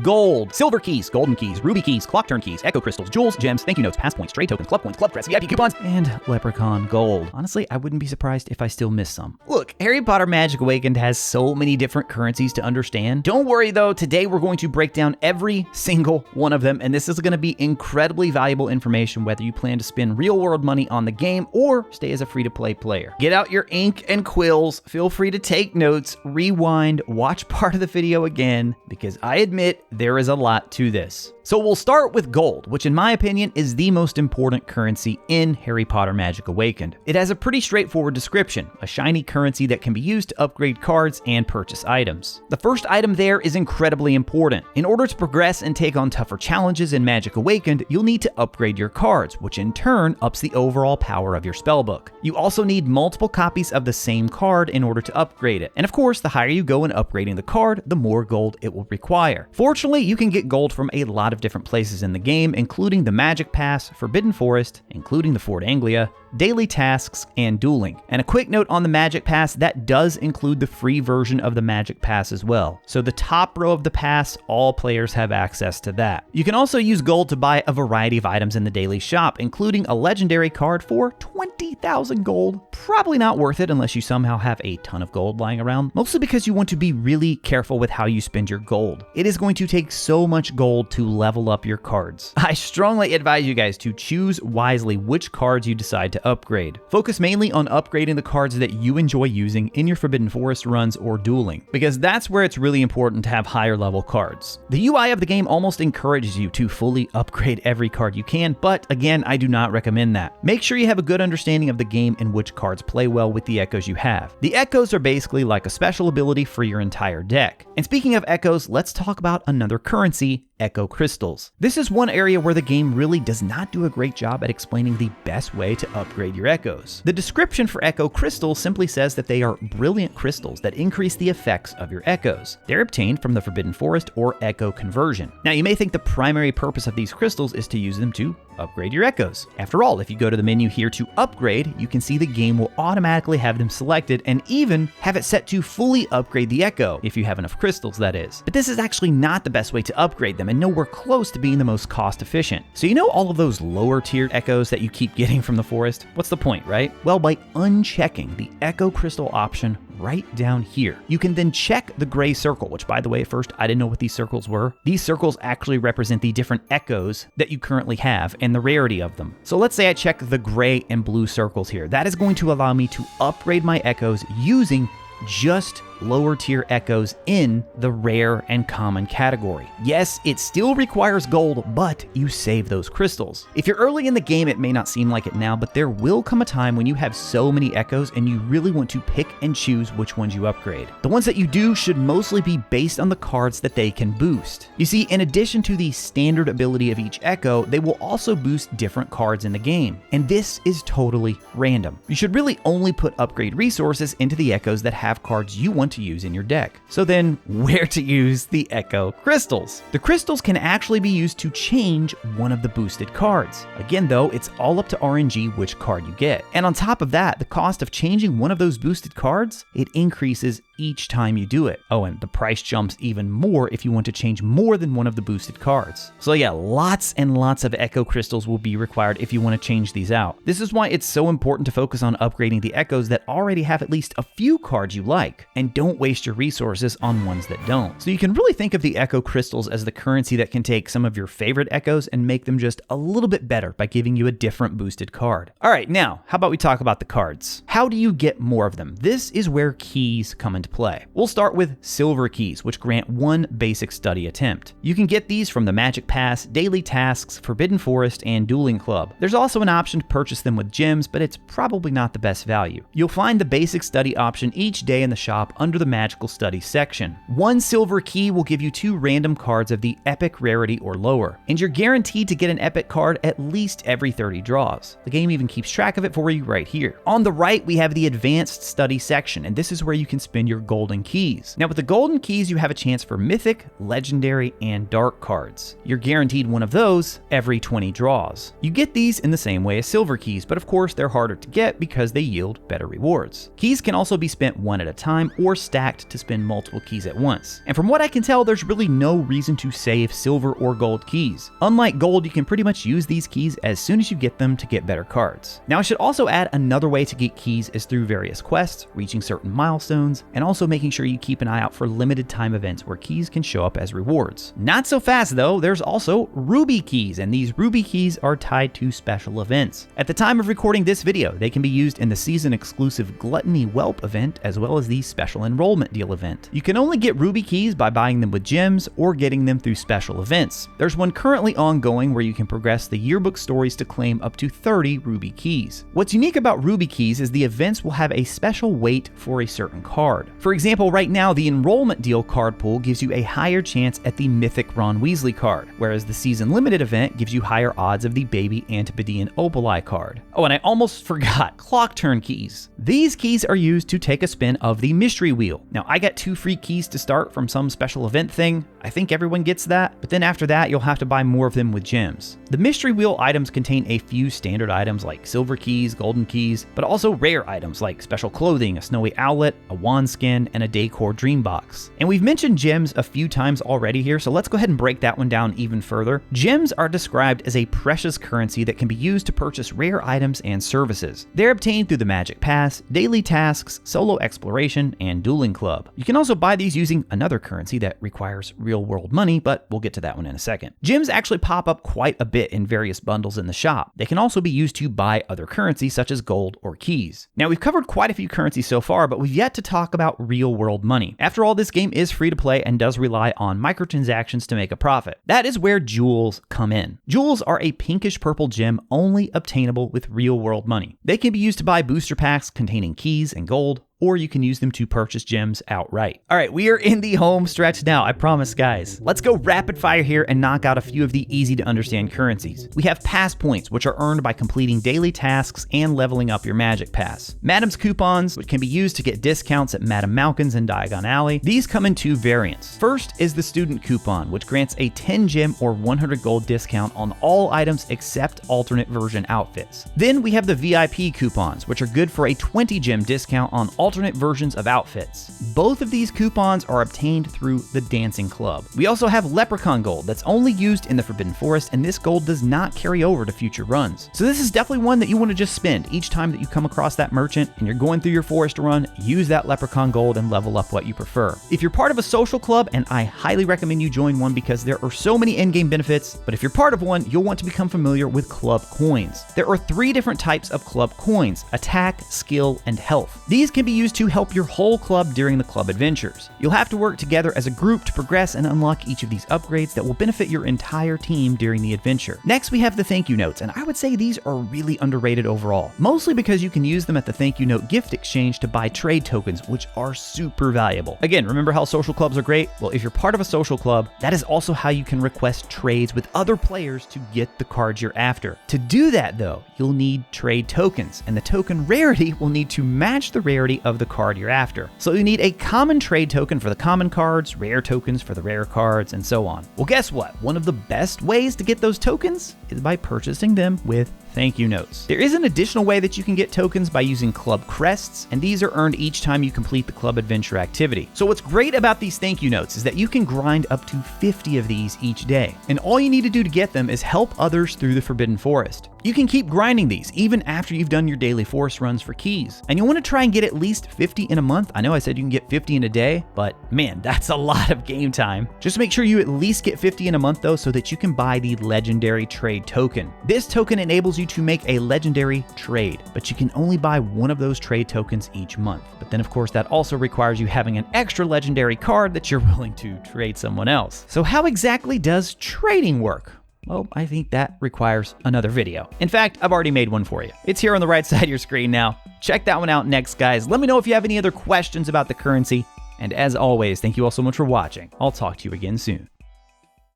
Gold, silver keys, golden keys, ruby keys, clock turn keys, echo crystals, jewels, gems, thank you notes, pass points, trade tokens, club crests, VIP coupons, and leprechaun gold. Honestly, I wouldn't be surprised if I still missed some. Look, Harry Potter Magic Awakened has so many different currencies to understand. Don't worry though, today we're going to break down every single one of them, and this is going to be incredibly valuable information whether you plan to spend real world money on the game or stay as a free-to-play player. Get out your ink and quills, feel free to take notes, rewind, watch part of the video again, because I admit there is a lot to this. So we'll start with gold, which in my opinion is the most important currency in Harry Potter Magic Awakened. It has a pretty straightforward description, a shiny currency that can be used to upgrade cards and purchase items. The first item there is incredibly important. In order to progress and take on tougher challenges in Magic Awakened, you'll need to upgrade your cards, which in turn ups the overall power of your spellbook. You also need multiple copies of the same card in order to upgrade it. And of course, the higher you go in upgrading the card, the more gold it will require. Fortunately, you can get gold from a lot of different places in the game, including the Magic Pass, Forbidden Forest, including the Fort Anglia, daily tasks, and dueling. And a quick note on the Magic Pass, that does include the free version of the Magic Pass as well. So the top row of the pass, all players have access to that. You can also use gold to buy a variety of items in the daily shop, including a legendary card for 20,000 gold. Probably not worth it unless you somehow have a ton of gold lying around, mostly because you want to be really careful with how you spend your gold. It is going to take so much gold to level up your cards. I strongly advise you guys to choose wisely which cards you decide to upgrade. Focus mainly on upgrading the cards that you enjoy using in your Forbidden Forest runs or dueling, because that's where it's really important to have higher level cards. The UI of the game almost encourages you to fully upgrade every card you can, but again, I do not recommend that. Make sure you have a good understanding of the game and which cards play well with the echoes you have. The echoes are basically like a special ability for your entire deck. And speaking of echoes, let's talk about another currency, echo crystals. This is one area where the game really does not do a great job at explaining the best way to upgrade your echoes. The description for echo crystals simply says that they are brilliant crystals that increase the effects of your echoes. They're obtained from the Forbidden Forest or echo conversion. Now you may think the primary purpose of these crystals is to use them to upgrade your echoes. After all, if you go to the menu here to upgrade, you can see the game will automatically have them selected and even have it set to fully upgrade the echo, if you have enough crystals that is. But this is actually not the best way to upgrade them and nowhere close to being the most cost efficient. So you know all of those lower tiered echoes that you keep getting from the forest? What's the point, right? Well, by unchecking the echo crystal option right down here, you can then check the gray circle, which by the way, at first I didn't know what these circles were. These circles actually represent the different echoes that you currently have and the rarity of them. So let's say I check the gray and blue circles here. That is going to allow me to upgrade my echoes using just lower tier echoes in the rare and common category. Yes, it still requires gold, but you save those crystals. If you're early in the game, it may not seem like it now, but there will come a time when you have so many echoes and you really want to pick and choose which ones you upgrade. The ones that you do should mostly be based on the cards that they can boost. You see, in addition to the standard ability of each echo, they will also boost different cards in the game. And this is totally random. You should really only put upgrade resources into the echoes that have cards you want to use in your deck. So then, where to use the echo crystals? The crystals can actually be used to change one of the boosted cards. Again though, it's all up to RNG which card you get. And on top of that, the cost of changing one of those boosted cards, it increases each time you do it. Oh, and the price jumps even more if you want to change more than one of the boosted cards. So yeah, lots and lots of echo crystals will be required if you want to change these out. This is why it's so important to focus on upgrading the echoes that already have at least a few cards you like, and don't waste your resources on ones that don't. So you can really think of the echo crystals as the currency that can take some of your favorite echoes and make them just a little bit better by giving you a different boosted card. All right, now, how about we talk about the cards? How do you get more of them? This is where keys come into play. We'll start with silver keys, which grant one basic study attempt. You can get these from the Magic Pass, daily tasks, Forbidden Forest, and Dueling Club. There's also an option to purchase them with gems, but it's probably not the best value. You'll find the basic study option each day in the shop under the magical study section. One silver key will give you 2 random cards of the epic rarity or lower, and you're guaranteed to get an epic card at least every 30 draws. The game even keeps track of it for you right here. On the right, we have the advanced study section, and this is where you can spend your golden keys. Now with the golden keys, you have a chance for mythic, legendary, and dark cards. You're guaranteed one of those every 20 draws. You get these in the same way as silver keys, but of course they're harder to get because they yield better rewards. Keys can also be spent one at a time or or stacked to spend multiple keys at once. And from what I can tell, there's really no reason to save silver or gold keys. Unlike gold, you can pretty much use these keys as soon as you get them to get better cards. Now I should also add another way to get keys is through various quests, reaching certain milestones, and also making sure you keep an eye out for limited time events where keys can show up as rewards. Not so fast though, there's also ruby keys, and these ruby keys are tied to special events. At the time of recording this video, they can be used in the season exclusive Gluttony Whelp event as well as the special enrollment deal event. You can only get ruby keys by buying them with gems or getting them through special events. There's one currently ongoing where you can progress the yearbook stories to claim up to 30 ruby keys. What's unique about ruby keys is the events will have a special weight for a certain card. For example, right now the enrollment deal card pool gives you a higher chance at the mythic Ron Weasley card, whereas the season limited event gives you higher odds of the baby Antipodean Opali card. Oh, and I almost forgot, clock turn keys. These keys are used to take a spin of the mystery wheel. Now I got 2 free keys to start from some special event thing. I think everyone gets that, but then after that you'll have to buy more of them with gems. The mystery wheel items contain a few standard items like silver keys, golden keys, but also rare items like special clothing, a snowy owlet, a wand skin, and a decor dream box. And we've mentioned gems a few times already here, so let's go ahead and break that one down even further. Gems are described as a precious currency that can be used to purchase rare items and services. They're obtained through the Magic Pass, daily tasks, solo exploration, and dueling club. You can also buy these using another currency that requires real-world money, but we'll get to that one in a second. Gems actually pop up quite a bit in various bundles in the shop. They can also be used to buy other currencies such as gold or keys. Now we've covered quite a few currencies so far, but we've yet to talk about real-world money. After all, this game is free to play and does rely on microtransactions to make a profit. That is where jewels come in. Jewels are a pinkish purple gem only obtainable with real-world money. They can be used to buy booster packs containing keys and gold, or you can use them to purchase gems outright. All right, we are in the home stretch now, I promise, guys. Let's go rapid fire here and knock out a few of the easy to understand currencies. We have pass points, which are earned by completing daily tasks and leveling up your Magic Pass. Madam's coupons, which can be used to get discounts at Madame Malkin's and Diagon Alley. These come in 2 variants. First is the student coupon, which grants a 10 gem or 100 gold discount on all items except alternate version outfits. Then we have the VIP coupons, which are good for a 20 gem discount on alternate versions of outfits. Both of these coupons are obtained through the Dancing Club. We also have Leprechaun Gold that's only used in the Forbidden Forest, and this gold does not carry over to future runs. So this is definitely one that you want to just spend each time that you come across that merchant and you're going through your forest run. Use that Leprechaun Gold and level up what you prefer. If you're part of a social club, and I highly recommend you join one because there are so many endgame benefits, but if you're part of one, you'll want to become familiar with club coins. There are 3 different types of club coins: attack, skill, and health. These can be used to help your whole club during the club adventures. You'll have to work together as a group to progress and unlock each of these upgrades that will benefit your entire team during the adventure. Next, we have the thank you notes, and I would say these are really underrated overall, mostly because you can use them at the thank you note gift exchange to buy trade tokens, which are super valuable. Again, remember how social clubs are great? Well, if you're part of a social club, that is also how you can request trades with other players to get the cards you're after. To do that though, you'll need trade tokens, and the token rarity will need to match the rarity of the card you're after. So you need a common trade token for the common cards, rare tokens for the rare cards, and so on. Well, guess what? One of the best ways to get those tokens is by purchasing them with thank you notes. There is an additional way that you can get tokens by using club crests, and these are earned each time you complete the club adventure activity. So what's great about these thank you notes is that you can grind up to 50 of these each day, and all you need to do to get them is help others through the Forbidden Forest. You can keep grinding these even after you've done your daily forest runs for keys, and you'll want to try and get at least 50 in a month. I know I said you can get 50 in a day, but man, that's a lot of game time. Just make sure you at least get 50 in a month though, so that you can buy the legendary trade token. This token enables you to make a legendary trade, but you can only buy one of those trade tokens each month. But then of course that also requires you having an extra legendary card that you're willing to trade someone else. So how exactly does trading work? Well, I think that requires another video. In fact, I've already made one for you. It's here on the right side of your screen now. Check that one out next, guys. Let me know if you have any other questions about the currency. And as always, thank you all so much for watching. I'll talk to you again soon.